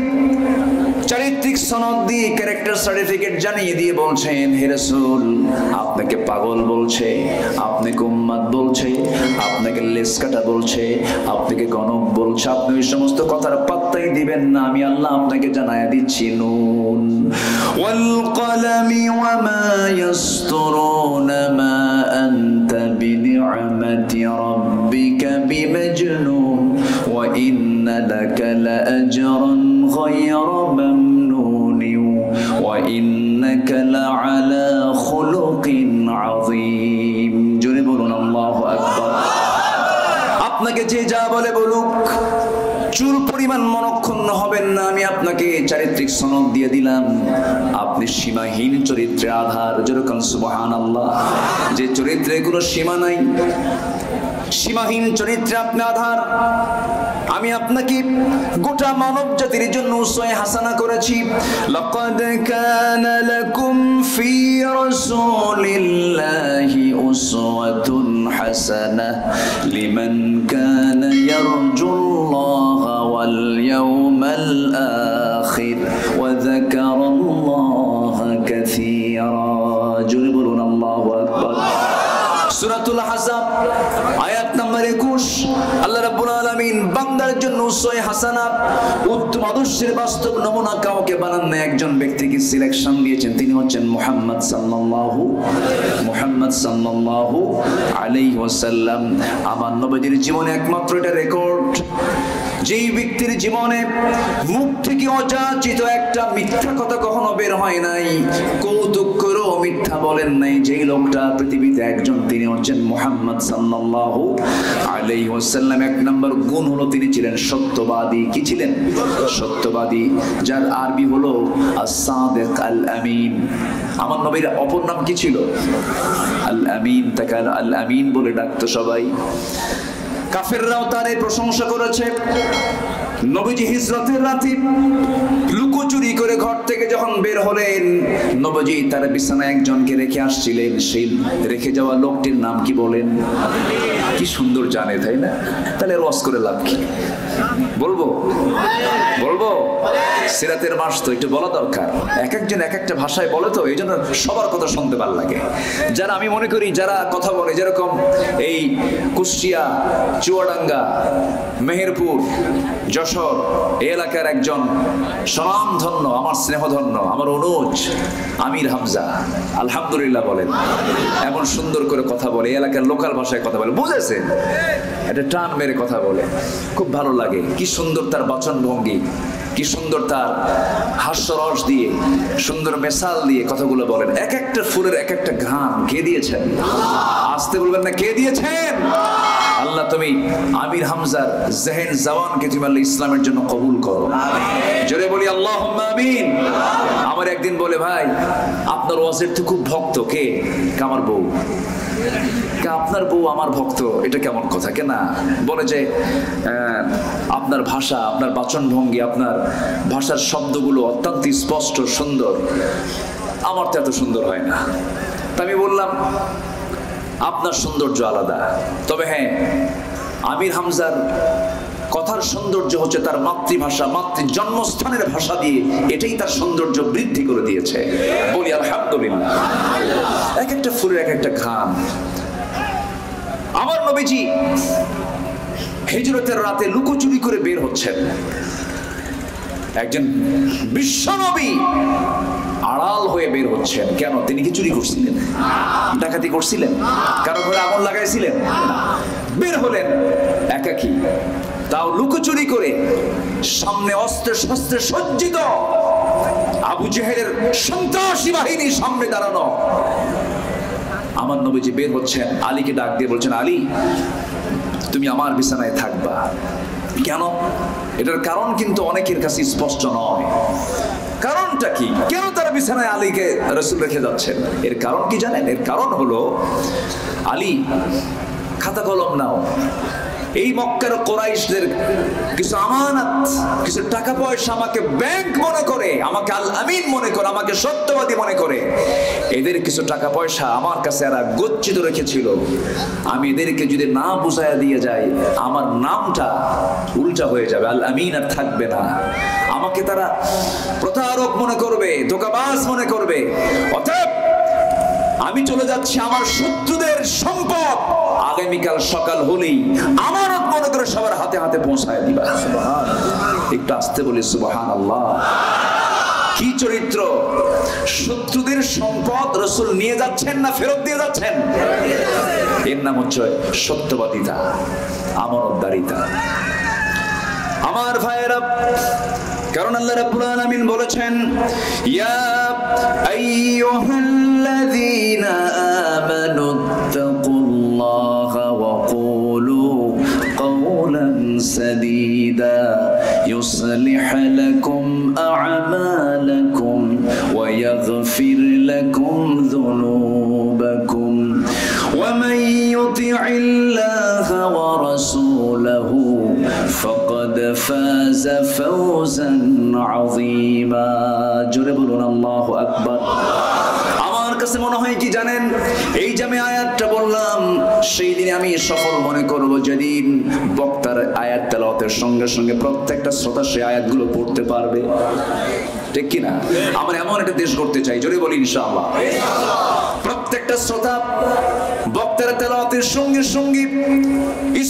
চারিত্রিক সনদ দিয়ে, ক্যারেক্টার সার্টিফিকেট জানিয়ে দিয়ে বলছেন, হে রাসূল, আপনাকে পাগল বলছে, আপনাকে উম্মাদ বলছে, আপনাকে লেসকাটা বলছে, আপনাকে গণক বলছে, আপনি ওই সমস্ত কথার পাত্তাই দিবেন না। আমি আল্লাহ আপনাকে জানায়া দিচ্ছি, নুন ওয়াল কলামি ওয়া মা ইয়াসতুরুনা মা আনতা বিনি'মাতি রাব্বিকা বিমাজনুন ওয়া ইন্না লাকা লাআজরান গায়রা মামনুন ওয়া ইন্নাকা লাআলা খুলুকিন আযীম। জোরে বলুন আল্লাহু আকবার। আপনাকে যে যা বলে বলুক, চুল পরিমাণ মনক্ষুণ্ণ হবেন না। আমি আপনাকে চারিত্রিক সনদ দিয়ে দিলাম, আপনি সীমাহীন চরিত্রের আধার। যেরকম সুবহানাল্লাহ, যে চরিত্রে কোনো সীমা নাই, সীমাহীন চরিত্রে আপনি আধার। আমি আপনাকে গোটা মানব জাতির জন্য উসওয়ায়ে হাসানা করেছি। লাকাদ কানা লাকুম ফি রাসূলিল্লাহি উসওয়াতুন হাসানাহ লিমান কানা ইয়ারজুল্লাহা ওয়াল ইয়াওমাল আখির ওয়া যাকারাল্লাহা কাসীরা। জোরে বলুন আল্লাহু আকবার। সূরাতুল আহজাব আয়াত নাম্বার 21, আল্লাহ রাব্বুল আলামিন বান্দার জন্য উসওয়ায়ে হাসানা, উত্তম আদর্শের বাস্তব নমুনা কাউকে বানান না, একজন ব্যক্তিকে সিলেকশন দিয়েছেন, তিনি হচ্ছেন মুহাম্মদ সাল্লাল্লাহু আলাইহি ওয়াসাল্লাম। আমার নবীর জীবনে একমাত্র এটা রেকর্ড, যেই ব্যক্তির জীবনে মুখ থেকে অযাচিত একটা মিথ্যা কথা কখনো বের হয় নাই, কৌতুক করেও মিথ্যা বলেন নাই, যেই লোকটা পৃথিবীতে একজন, তিনি হচ্ছেন মুহাম্মদ সাল্লাল্লাহু আলাইহি ওয়াসাল্লাম। এক নম্বর গুণ হলো তিনি ছিলেন সত্যবাদী। কি ছিলেন? সত্যবাদী, যার আরবি হলো as-সাদিক আল-আমিন। আমার নবীর অপর নাম কি ছিল? আল আমিন। তাকে আল আমিন বলে ডাকতো সবাই। কাফেররাও তার এই প্রশংসা করেছে। নবীজি হিজরতের রাতে লুকোচুরি করে ঘর থেকে যখন বের হলেন, নবীজি তার বিছানায় একজনকে রেখে আসছিলেন। সেই রেখে যাওয়া লোকটির নাম কি বলেন? কি সুন্দর জানে, তাই না? তাহলে ওয়াজ করে লাভ কি? বলবো বলবো সিরাতের মাস তো একটু বলা দরকার। এক একজন এক একটা ভাষায় বলে, তো এই জন্য সবার কথা শুনতে ভালো লাগে। যারা আমি মনে করি যারা কথা বলে, যেরকম এই কুষ্টিয়া, চুয়াডাঙ্গা, মেহেরপুর, যশোর এই এলাকার একজন স্বনামধন্য, আমার স্নেহধন্য, আমার অনুজ আমির হামজা, আলহামদুলিল্লাহ বলেন, এমন সুন্দর করে কথা বলে, এই এলাকার লোকাল ভাষায় কথা বলে, বুঝেছে? এটা টান মেরে কথা বলে, খুব ভালো লাগে। কি সুন্দর তার বাচন ভঙ্গি, কি সুন্দর তার হাস্যরস দিয়ে, সুন্দর মেসাল দিয়ে কথাগুলো বলেন। এক একটা ফুলের এক একটা ঘ্রাণ কে দিয়েছেন? আসতে বলবেন না, কে দিয়েছেন? আল্লাহ তুমি আমির হামজার জেহেন জওয়ানকে তুমি আল্লাহ ইসলামের জন্য কবুল করো। জোরে বলি আল্লাহুম্মা আমিন। আমার একদিন বলে, ভাই আপনার ওয়াজের তো খুব ভক্ত। কে? আমার বউ। আপনার বউ আমার ভক্ত, এটা কেমন কথা? কেন? বলে যে আপনার ভাষা, আপনার বাচন ভঙ্গি, আপনার ভাষার শব্দগুলো অত্যন্ত স্পষ্ট, সুন্দর। আমার তো এত সুন্দর হয় না। তা আমি বললাম, আপনার সৌন্দর্য আলাদা, তবে হ্যাঁ আমির হামজার কথার সৌন্দর্য হচ্ছে তার মাতৃভাষা, জন্মস্থানের ভাষা দিয়ে, এটাই তার সৌন্দর্য বৃদ্ধি করে দিয়েছে। বলি আলহামদুলিল্লাহ। এক একটা ফুলের এক একটা ঘ্রাণ। আমার নবীজি হিজরতের রাতে লুকোচুরি করে বের হচ্ছেন। একজন বিশ্বনবী আড়াল হয়ে বের হচ্ছেন। কেন? তিনি কি চুরি করছিলেন? ডাকাতি করছিলেন? কারো ঘরে আগুন লাগাইছিলেন? বের হলেন একাকী, তাও লুকোচুরি করে। সামনে অস্ত্রে শস্ত্রে সজ্জিত আবু জেহেলের সন্ত্রাসী বাহিনী সামনে দাঁড়ানো। আমার নবীজি বের হচ্ছেন, আলীকে ডাক দিয়ে বলছেন, আলী তুমি আমার বিছানায় থাকবা। কেন? এটার কারণ কিন্তু অনেকের কাছে স্পষ্ট নয়। কারণটা কি? কেন তারা বিছানায় আলীকে রাসূল রেখে যাচ্ছেন? এর কারণ কি জানেন? এর কারণ হলো, আলী খাতা কলম নাও, এই মক্কার কুরাইশদের কিছু আমানত, কিছু টাকা পয়সা আমাকে ব্যাংক মনে করে, আমাকে আল আমিন মনে করে, আমাকে সত্যবাদী মনে করে, এদের কিছু টাকা পয়সা আমার কাছে এরা গচ্ছিত রেখেছিল। আমি এদেরকে যদি না বুঝাইয়া দিয়ে যাই, আমার নামটা উল্টা হয়ে যাবে, আল আমিন আর থাকবে না। আমাকে তারা প্রতারক মনে করবে, ধোঁকাবাজ মনে করবে। অতএব আমি চলে যাচ্ছি, আমার শত্রুদের সম্পদ আগামীকাল সকাল হলেই আমানত মনে করে সবার হাতে হাতে পৌঁছায় দিবা। একটু আসতে বলি সুবহানাল্লাহ। কি চরিত্র! শত্রুদের সম্পদ রাসূল নিয়ে যাচ্ছেন না ফেরত দিয়ে যাচ্ছেন? এর নাম হচ্ছে সত্যবাদিতা, আমানতদারিতা। আমার ভাইয়েরা, কারণ আল্লাহ রাব্বুল আলামিন বলেছেন, ইয়া আইয়ুহাল্লাযীনা আমানুত্তাকুল্লাহা ওয়া কুলু কাওলান সাদীদা ইউসলিহ লাকুম আ'মালাকুম ওয়া ইয়াগফির লাকুম যুনুবাকুম ওয়া মান ইউতি'ইল্লাহা ওয়া রাসূলাহু ফাকাদ ফাযা ফাওজান আযীমা। জোরে বলুন আল্লাহু আকবার। আমার কাছে মনে হয় কি জানেন, এই যে আমি আয়াতটা বললাম, সেই দিনে আমি সফল মনে করব যেদিন বক্তার আয়াত তেলাওয়াতের সঙ্গে সঙ্গে প্রত্যেকটা শ্রোতা সেই আয়াতগুলো পড়তে পারবে। ঠিক কিনা? আমরা এমন একটা দেশ করতে চাই, জোরে বলি ইনশাআল্লাহ। প্রত্যেকটা শ্রোতা বক্তার তেলাওয়াতের সঙ্গে সঙ্গে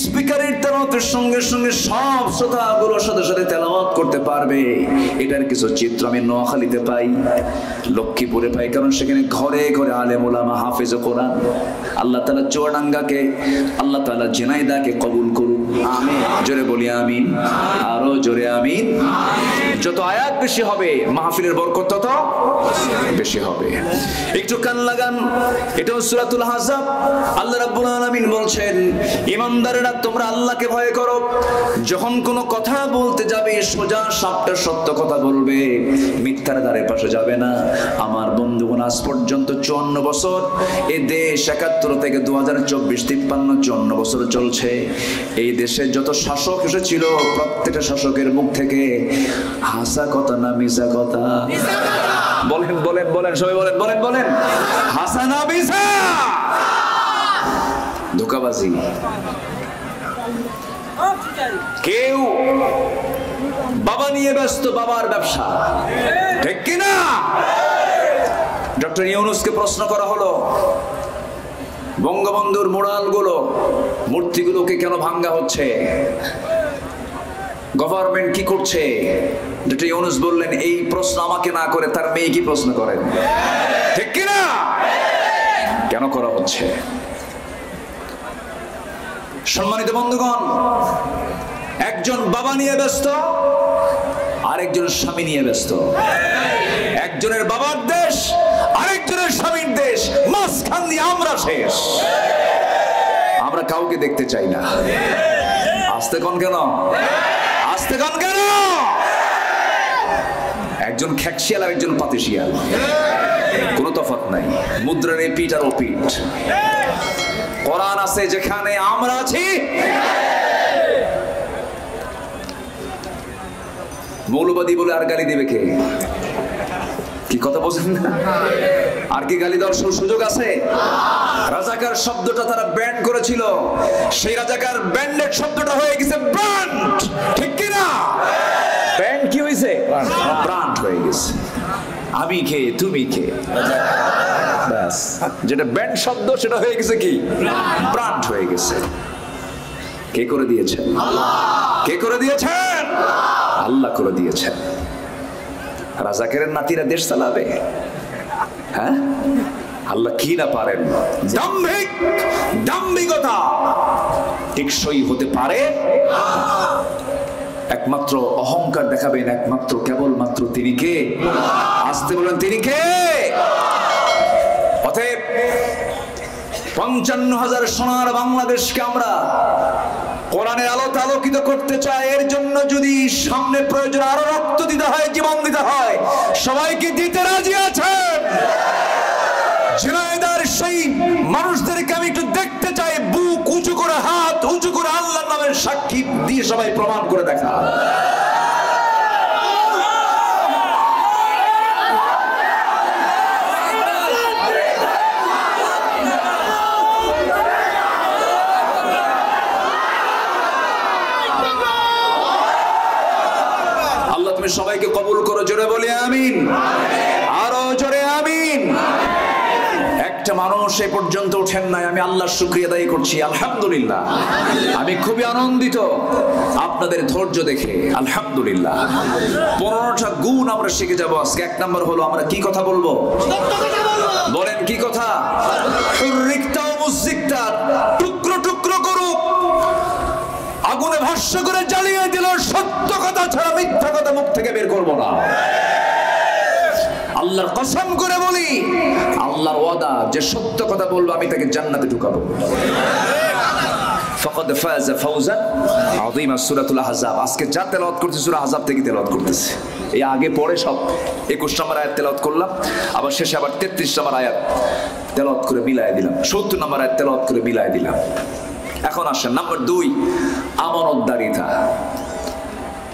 স্পিকারের তেলাওয়াতের সঙ্গে সঙ্গে সব শ্রোতাগুলোর সাথে সাথে তেলাওয়াত করতে পারবে, এটার কিছু চিত্র আমি নোয়াখালীতে পাই, লক্ষ্মীপুরে পাই, কারণ সেখানে ঘরে ঘরে আলেম ওলামা হাফেজ কোরআন। আল্লাহ তাআলা চুয়াডাঙ্গাকে, আল্লাহ তাআলা ঝিনাইদহকে কবুল করুন, আমিন। জোরে বলি আমিন, আরো জোরে আমিন। যত আয়াত বেশি হবে মাহফিলের বরকত তত বেশি হবে। একটু কান লাগান, এটা সূরাতুল আহজাব। আল্লাহ রাব্বুল আলামিন বলছেন, ইমানদারেরা তোমরা আল্লাহকে ভয় করো, যখন কোনো কথা বলতে যাবে সোজা সাপটা সত্য কথা বলবে, মিথ্যার ধারে পাশে যাবে না। আমার বন্ধুগণ, আজ পর্যন্ত 54 বছর এই দেশ 71 থেকে 2024 53 54 বছর চলছে। এই দেশে যত শাসক এসেছিল প্রত্যেকটা শাসকের মুখ থেকে হাসা কথা না মিছা কথা? বলেন বলেন বলেন, সবাই বলেন বলেন বলেন, হাসা না মিছা? ধোঁকাবাজি। কেউ বাবা নিয়ে ব্যস্ত, বাবার ব্যবসা, ঠিক কিনা? ডক্টর ইউনূসকে প্রশ্ন করা হলো, বঙ্গবন্ধুর মুরালগুলো, মূর্তিগুলোকে কেন ভাঙ্গা হচ্ছে, গভর্নমেন্ট কি করছে? ডক্টর ইউনূস বললেন, এই প্রশ্ন আমাকে না করে তার মেয়ে কি প্রশ্ন করেন, ঠিক কিনা? কেন করা হচ্ছে? সম্মানিত বন্ধুগণ, একজন বাবা নিয়ে ব্যস্ত, আরেকজন স্বামী নিয়ে ব্যস্ত। একজনের বাবার দেশ, আরেকজনের স্বামীর দেশ, মাঝখান দিয়ে আমরা শেষ। আমরা কাউকে দেখতে চাই না। আস্তে কোন কেন, আস্তে কোন কেন? একজন খ্যাকশিয়াল আর একজন পাতিশিয়াল, কোনো তফাৎ নাই। মুদ্রার এই পিঠ আর ও পিঠ। কোরআন আছে যেখানে, আমরা আছি। মৌলবাদী বলে আর গালি দিবে কে? কি কথা বলছেন না? আর কি গালি দেওয়ার সুযোগ আছে? রাজাকার শব্দটা তারা ব্যান্ড করেছিল, সেই রাজাকার ব্যান্ডেড শব্দটা হয়ে গেছে ব্র্যান্ড, ঠিক কি না? ব্যান্ড কি হয়েছে? ব্র্যান্ড হয়ে গেছে। আমি কে তুমি কে, ব্যাস। যেটা ব্যান্ড শব্দ সেটা হয়ে গেছে কি? ব্র্যান্ড হয়ে গেছে। কে করে দিয়েছেন? কে করে দিয়েছেন? আল্লাহ করে দিয়েছেন। রাজাকারের নাতিরা দেশ চালাবে? হ্যাঁ, আল্লাহ কি না পারেন? দাম্ভিক, দাম্ভিকতা টেকসই হতে পারে? একমাত্র অহংকার দেখাবেন, একমাত্র কেবলমাত্র তিনি কে? আসতে বলেন, তিনি কে? অতএব 55,000 সোনার বাংলাদেশকে আমরা কোরআনের আলোতে আলোকিত করতে চাই। এর জন্য যদি সামনে প্রয়োজন আরো রক্ত দিতে হয়, জীবন দিতে হয়, সবাইকে দিতে রাজি আছেন? ঝিনাইদহের সেই মানুষদেরকে আমি একটু দেখতে চাই, বুক উঁচু করে, হাত উঁচু করে, আল্লাহর নামের সাক্ষী দিয়ে সবাই প্রমাণ করে দেখা। আল্লাহ তুমি সবাইকে কবুল করো, জোরে বলি আমিন, আরো জোরে আমিন। একটা মানুষ এ পর্যন্ত ওঠেন নাই, আমি আল্লাহর শুকরিয়া আদায় করছি, আলহামদুলিল্লাহ। আমি খুবই আনন্দিত আপনাদের ধৈর্য দেখে, আলহামদুলিল্লাহ। 15টা গুণ আমরা শিখে যাব আজকে। 1 নম্বর হলো আমরা কি কথা বলবো? বলেন কি কথা? হুররিকতা ও মুযিকতা, টুকরো টুকরো করুক, আগুনে ভস্ম করে জ্বালিয়ে দিল, সত্য কথা ছাড়া মিথ্যা কথা মুখ থেকে বের করব না। আল্লাহর কসম করে বলি, আল্লাহর ওয়াদা, যে সত্য কথা বলবো আমি তাকে জান্নাতে ঢুকাবো। ফাকাদ ফাযা ফাওজান আযীমা। সূরাতুল আহজাব। আজকে যা তেলাওয়াত করতেছি সূরা আহজাব থেকে তেলাওয়াত করতেছি। এই আগে পরে সব 21 নম্বর আয়াত তেলাওয়াত করলাম, আবার শেষে আবার 33 নম্বর আয়াত তেলাওয়াত করে মিলায় দিলাম, 70 নম্বর আয়াত তেলাওয়াত করে মিলায় দিলাম। এখন আসেন নাম্বার 2, আমানতদারিতা।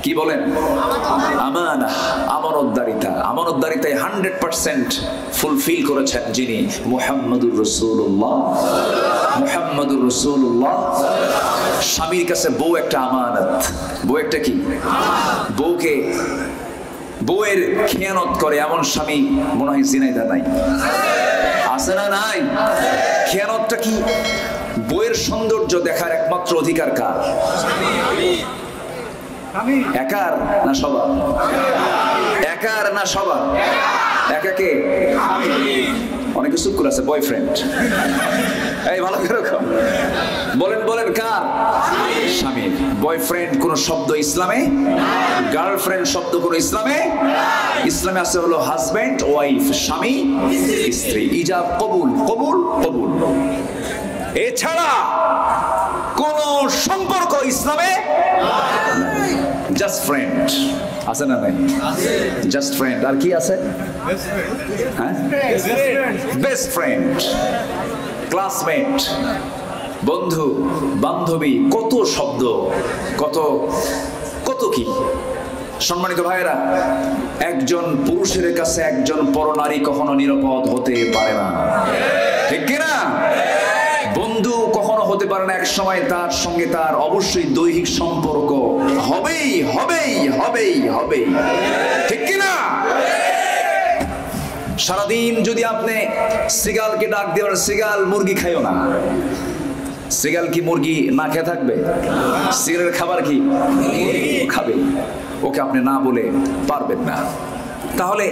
কি বলেন? আমানা, আমানতদারিতা। আমানতদারিতায় 100% ফুলফিল করেছেন যিনি, মুহাম্মদুর রাসূলুল্লাহ। মুহাম্মদুর রাসূলুল্লাহ। স্বামীর কাছে বউ একটা আমানত। বউ একটা কি? বউকে, বউয়ের খেয়ানত করে এমন স্বামী মনে হয় ঝিনাইদহ নাই, আছে না নাই? খেয়ানতটা কি? বইয়ের সৌন্দর্য দেখার একমাত্র অধিকার কার? একার না সবার? একার না সবার? একাকে? অনেকে চুপ করে আছে। বয়ফ্রেন্ড। এই ভালো করে বলেন বলেন কার? স্বামীর। বয়ফ্রেন্ড কোন শব্দ ইসলামে? গার্লফ্রেন্ড শব্দ কোন ইসলামে? ইসলামে আছে হলো হাজব্যান্ড ওয়াইফ, স্বামী স্ত্রী, ইজাব কবুল কবুল কবুল। এছাড়া কোন সম্পর্ক ইসলামে জাস্ট ফ্রেন্ড আছে না নাই? Just friend. আর কি আছে? বেস্ট ফ্রেন্ড, ক্লাসমেট, বন্ধু বান্ধবী, কত শব্দ, কত কত কি। সম্মানিত ভাইয়েরা, একজন পুরুষের কাছে একজন পরনারী কখনো নিরাপদ হতে পারে না, ঠিক কিনা? বন্ধু কখনো হতে পারে না। এক সময় তার সঙ্গে তার অবশ্যই দৈহিক সম্পর্ক হবেই হবেই হবেই হবেই, ঠিক কিনা? সারাদিন যদি আপনি সিগালকে ডাক দিয়ে সিগাল মুরগি খাইও না, সিগাল কি মুরগি না খেয়ে থাকবে? সিগালের খাবার কি খাবে, ওকে আপনি না বলে পারবেন না। তাহলে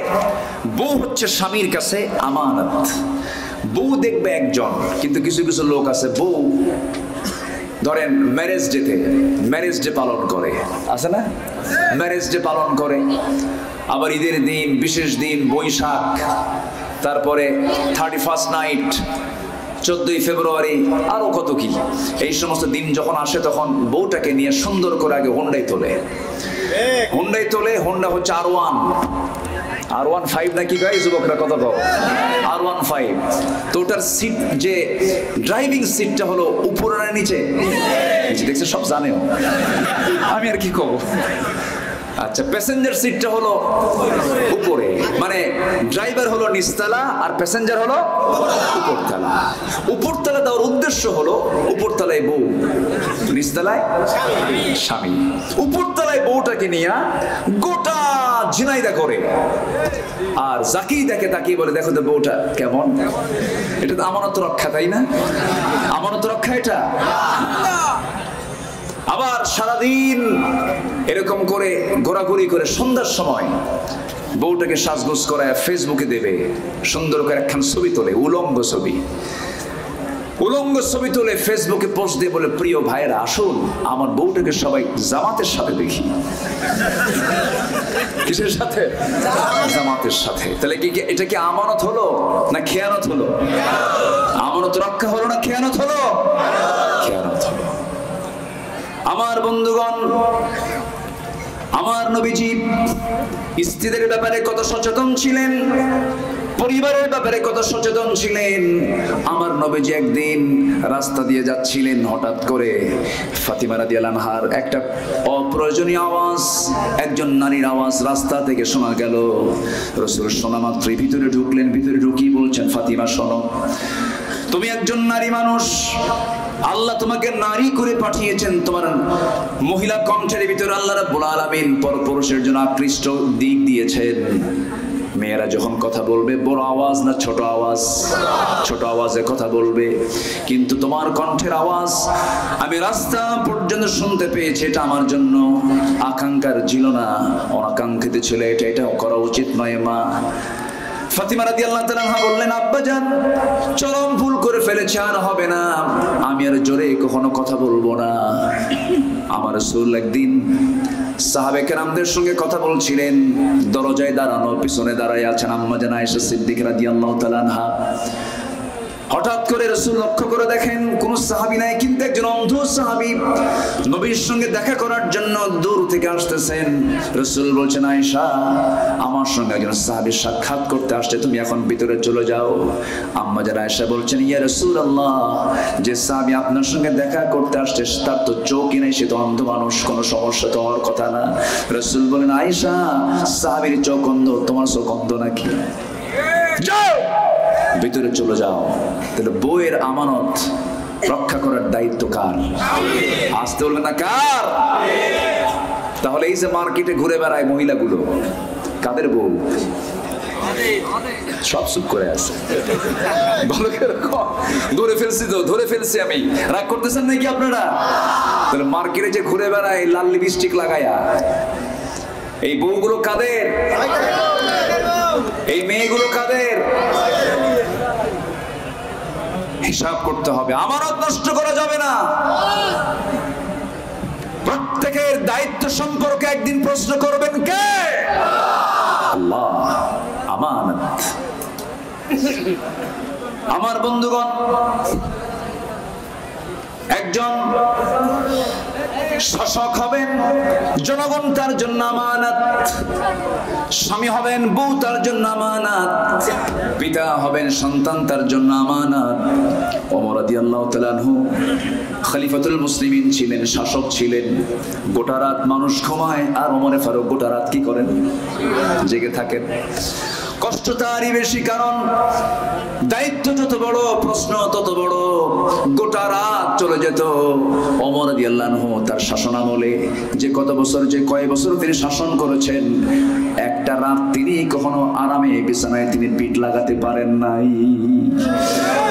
বউ হচ্ছে স্বামীর কাছে আমানত। বউ দেখবে একজন, কিন্তু কিছু কিছু লোক আছে বউ ধরেন ম্যারেজ ডেতে ম্যারেজ ডে পালন করে, আছে না? ম্যারেজ ডে পালন করে, আবার ঈদের দিন, বিশেষ দিন, বৈশাখ, তারপরে 31st নাইট, 14ই ফেব্রুয়ারি, আরো কত কি। এই সমস্ত দিন যখন আসে তখন বউটাকে নিয়ে সুন্দর করে আগে হোন্ডায় তোলে। হোন্ডায় তোলে, হোন্ডা হচ্ছে R15 নাকি গাই যুবকরা কত কও? R15। তো ওটার সিট, যে ড্রাইভিং সিটটা হলো উপরে না নিচে? দেখছে, সব জানেও, আমি আর কি কব। আচ্ছা, প্যাসেঞ্জার সিটটা হলো উপরে, মানে ড্রাইভার হলো নিচতলা আর প্যাসেঞ্জার হলো উপরতলা। উপরতলা দেওয়ার উদ্দেশ্য হলো উপরতলায় বউ, নিচতলায় স্বামী। উপরতলায় বউটাকে নিয়ে গোটা ঝিনাইদা করে, আর যাকেই দেখে তাকেই বলে দেখো তো বউটা কেমন। এটা তো আমানত রক্ষা, তাই না? আমানত রক্ষা এটা। আবার সারাদিন এরকম করে ঘোরাঘুরি করে সন্ধ্যার সময় বউটাকে সাজগোজ করায় ফেসবুকে দেবে, সুন্দর করে একখান ছবি তোলে, উলঙ্গ ছবি। উলঙ্গ ছবি তুলে ফেসবুকে পোস্ট দিয়ে বলে, প্রিয় ভাইয়েরা আসুন আমার বউটাকে সবাই জামাতের সাথে দেখি। কিসের সাথে? জামাতের সাথে। তাহলে কি এটা কি আমানত হলো না খেয়ানত হলো? আমানত রক্ষা হলো না খেয়ানত হলো? খেয়ানত হলো। আমার বন্ধুগণ, আমার নবীজি স্ত্রীদের ব্যাপারে কত সচেতন ছিলেন, পরিবারের ব্যাপারে কত সচেতন ছিলেন। আমার নবীজি একদিন রাস্তা দিয়ে যাচ্ছিলেন, হঠাৎ করে ফাতিমা রাদিয়াল্লাহু আনহার একটা অপ্রয়োজনীয় আওয়াজ, একজন নারীর আওয়াজ রাস্তা থেকে শোনা গেল। রাসূল শোনা মাত্রই ভিতরে ঢুকলেন। ভিতরে ঢুকি বলছেন, ফাতিমা শোনো, তুমি একজন নারী মানুষ, আল্লাহ তোমাকে নারী করে পাঠিয়েছেন। তোমার মহিলা কণ্ঠের ভিতরে আল্লাহ রাব্বুল আলামিন পরপুরুষের জন্য আকৃষ্ট দিক দিয়েছেন। মেয়েরা যখন কথা বলবে বড় আওয়াজ না ছোট আওয়াজ? ছোট আওয়াজে কথা বলবে, কিন্তু তোমার কণ্ঠের আওয়াজ আমি রাস্তা পর্যন্ত শুনতে পেয়েছি। এটা আমার জন্য আকাঙ্ক্ষার ছিল না, অনাকাঙ্ক্ষিত ছিল। এটা করা উচিত নয় মা। ফাতিমা রাদিয়াল্লাহু তাআলা বললেন, আব্বাজান চরম ভুল করে ফেলেছে, আর হবে না, আমি আর জোরে কখনো কথা বলবো না। আমার রাসূল একদিন সাহাবে কেরামদের সঙ্গে কথা বলছিলেন, দরজায় দাঁড়ানো, পিছনে দাঁড়ায় আছেন আম্মা জান আয়েশা সিদ্দিকা রাদিয়াল্লাহু তাআলা আনহা। হঠাৎ করে রাসূল লক্ষ্য করে দেখেন কোন সাহাবী নাই, কিন্তু একজন অন্ধ সাহাবী নবীর সঙ্গে দেখা করার জন্য দূর থেকে আসতেছেন। রাসূল বলছেন, আয়েশা আমার সঙ্গে একজন সাহাবী সাক্ষাৎ করতে আসছে, তুমি এখন ভিতরে চলে যাও। আম্মা জান আয়েশা বলছেন, ইয়া রাসূলুল্লাহ, যে সাহাবী আপনার সঙ্গে দেখা করতে আসছে তার তো চোখই নাই, সে তো অন্ধ মানুষ, কোনো সমস্যা তো হওয়ার কথা না। রাসূল বলেন, আয়েশা সাহাবীর চোখ অন্ধ, তোমার চোখ অন্ধ নাকি? যাও ভিতরে চলে যাও। তাহলে বউয়ের আমানত রক্ষা করার দায়িত্ব কার? আসতে বলবে না কার? তাহলে এই যে মার্কেটে ঘুরে বেড়ায় মহিলাগুলো, কাদের বউ? সব চুপ করে আছে। বলো কিরকম? ধরে ফেলছি তো, ধরে ফেলছি আমি। রাগ করতেছেন নাকি আপনারা? তাহলে মার্কেটে যে ঘুরে বেড়ায় লাল লিপস্টিক লাগায়া, এই বউগুলো কাদের? এই মেয়েগুলো কাদের? হিসাব করতে হবে, আমানত নষ্ট করা যাবে না। প্রত্যেকের দায়িত্ব সম্পর্কে একদিন প্রশ্ন করবেন কে? আল্লাহ। আমানত। আমার বন্ধুগণ, একজন শাসক হবেন, জনগণ তার জন্য আমানত। স্বামী হবেন, বউ তার জন্য আমানত। পিতা হবেন, সন্তান তার জন্য আমানত। ওমর রাদিয়াল্লাহু তাআলা আনহু খলিফাতুল মুসলিমিন ছিলেন, শাসক ছিলেন। গোটা রাত মানুষ ঘুমায়, আর ওমর ফারুক গোটা রাত কি করেন? জেগে থাকেন। কষ্ট তারই বেশি, কারণ দায়িত্ব যত বড়, প্রশ্ন তত বড়। গোটা রাত চলে যেত। ওমর রাদিয়াল্লাহু আনহু তার শাসনামলে যে কত বছর, যে কয় বছর তিনি শাসন করেছেন, একটা রাত তিনি কখনো আরামে বিছানায় তিনি পিঠ লাগাতে পারেন নাই।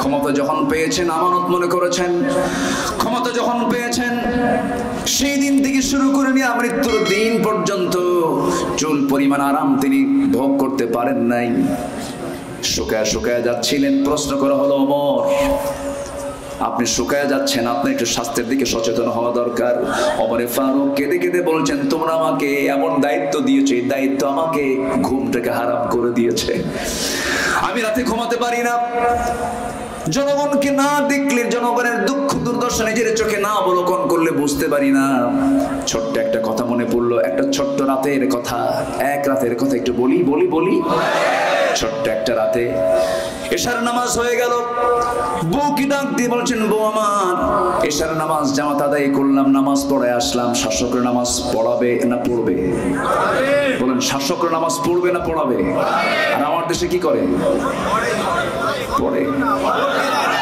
ক্ষমতা যখন পেয়েছেন আমানত মনে করেছেন, ক্ষমতা যখন পেয়েছেন সেই দিন থেকে শুরু করে নিয়ে মৃত্যুর দিন পর্যন্ত চুল পরিমাণ আরাম তিনি ভোগ করতে পারেন নাই। শুকায় শুকায় যাচ্ছিলেন। প্রশ্ন করা হলো, ওমর আপনি শুকায় যাচ্ছেন, আপনি একটু স্বাস্থ্যের দিকে সচেতন হওয়া দরকার। ওমরে ফারুক কেঁদে কেঁদে বলছেন, তোমরা আমাকে এমন দায়িত্ব দিয়েছো, এই দায়িত্ব আমাকে ঘুমটাকে হারাম করে দিয়েছে। আমি রাতে ঘুমাতে পারি না। জনগণকে না দেখলে, জনগণের দুঃখ দুর্দশা নিজের চোখে না অবলোকন করলে বুঝতে পারি না। ছোট্ট একটা কথা মনে পড়লো, একটা ছোট্ট রাতের কথা, এক রাতের কথা একটু বলি বলি বলি। ছোট্ট একটা রাতে এশার নামাজ হয়ে গেল। বউকে ডাক দিয়ে বলছেন, বউ আমার এশার নামাজ জামাত আদায় করলাম, নামাজ পড়ে আসলাম। শাসকের নামাজ পড়াবে না পড়বে? বলেন, শাসকের নামাজ পড়বে না পড়াবে? আর আমার দেশে কি করে? পড়ে।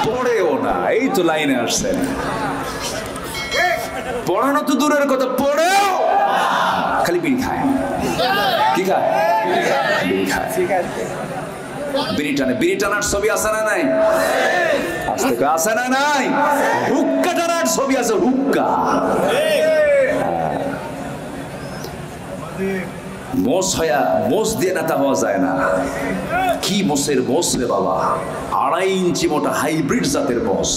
পড়েও না, এই তো লাইনে আসছেন। পড়ানো তো দূরের কথা, পড়েও খালি বিড়ি খায়। কি খায়? বিড়ি খায়। বিড়ি টানে। বিড়ি টানার ছবি আছে না নাই? আজকে আছে না নাই? হুক্কা টানার ছবি আছে, হুক্কা। মোষ হয়া মোষ দিয়ে নেতা হওয়া যায় না। কি মোষের মোষ রে বাবা, 2.5 ইঞ্চি মোটা হাইব্রিড জাতের মোষ।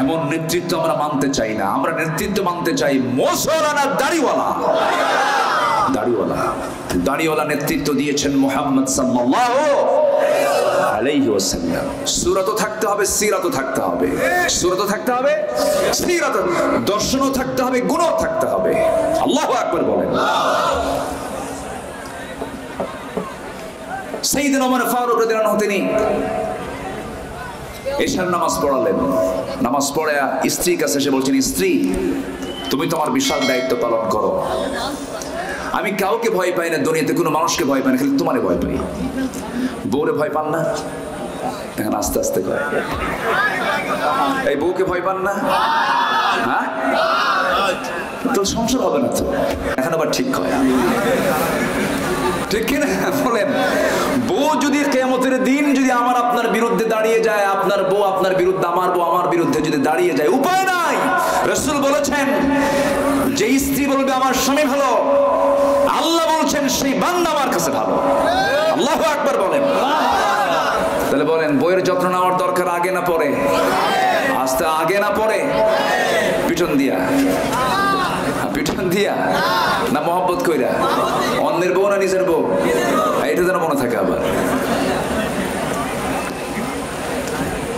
এমন নেতৃত্ব আমরা মানতে চাই না। আমরা নেতৃত্ব মানতে চাই মোষওয়ালা না দাড়িওয়ালা। দাড়িওয়ালা। দাড়িওয়ালা নেতৃত্ব দিয়েছেন মুহাম্মদ সাল্লাল্লাহু আলাইহি ওয়াসাল্লাম। সূরাতও থাকতে হবে, সিরাতও থাকতে হবে। সূরাতও থাকতে হবে, সিরাত, দর্শনও থাকতে হবে, গুণও থাকতে হবে। আল্লাহু আকবার বলেন। সাইয়েদনা ওমর ফারুক রাদিয়াল্লাহু আনহু তিনি এশার নামাজ পড়ালেন। নামাজ পড়ে স্ত্রীর কাছে এসে বলছেন, স্ত্রী তুমি তোমার বিশাল দায়িত্ব পালন করো। আমি কাউকে ভয় পাই না, দুনিয়াতে কোনো মানুষকে ভয় পাই না, খালি তোমারে ভয় পাই। বউরে ভয় পান না? এখন আস্তে আস্তে করে, এই বউকে ভয় পান না? হ্যাঁ, তো সংসার হবে না তো। এখন আবার ঠিক হয়, ঠিক কিনা বলেন? বউ যদি কিয়ামতের দিন যদি আমার আপনার বিরুদ্ধে দাঁড়িয়ে যায়, আপনার বউ আপনার বিরুদ্ধে, আমার বউ আমার বিরুদ্ধে যদি দাঁড়িয়ে যায়, উপায় নাই। রাসূল বলেছেন, যে স্ত্রী বলবে আমার স্বামী ভালো, আল্লাহ বলছেন সেই বান্দা আমার কাছে ভালো। আল্লাহু আকবার বলেন। তাহলে বলেন, বউয়ের যত্ন নেওয়ার দরকার আগে না পরে? আস্তে আগে না পরে? পিছন দিয়া? পিছন দিয়া না মহব্বত কইরা? অন্যের বউ না নিজের বউ?